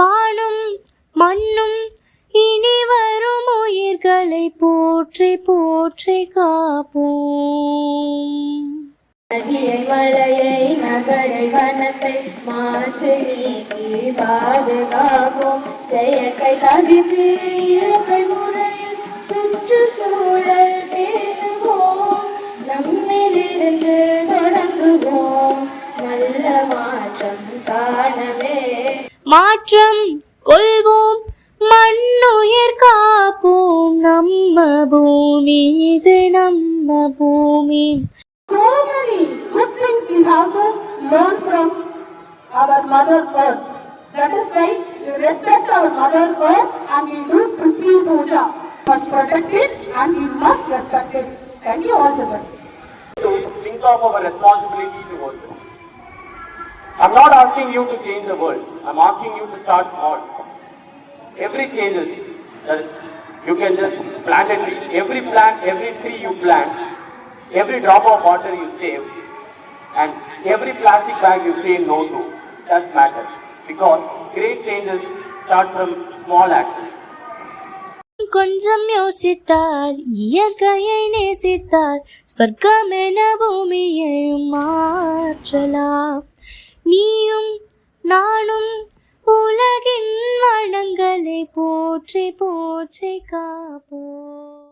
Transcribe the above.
வானும் மண்ணும் இனி வரும் உயிர்களை போற்றி போற்றி காப்போம். நதியை மலையை நகரை வனத்தை மாசு நீக்கி பாதுகாப்போம். செயற்கை தவிர்த்து இயற்கை முறையில் சுற்றுச்சூழல் பேணுவோம். நம்மிலிருந்து தொடங்குவோம் நல்ல மாற்றம் காணவே. மாற்றம் கொள்வோம் மண்ணுயிர் காப்போம். நம்ம பூமி இது நம்ம பூமி. So many good things we have to learn from our mother earth. That is why we respect our mother earth and we do Prithvi Puja. We must protect it and we must respect it. Thank you all so much. To think of our responsibility towards it. I'm not asking you to change the world. I'm asking you to start small. Every changes. You can just plant a tree. Every tree you plant, every drop of water you save, and every plastic bag you say no to, does matter. Because great changes start from small actions. கொஞ்சம் யோசித்தால் இயற்கையை நேசித்தால் ஸ்வர்க்கமென பூமியை மாற்றலாம். நீயும் நானும் உலகின் வளங்களை போற்றி போற்றி காப்போம்.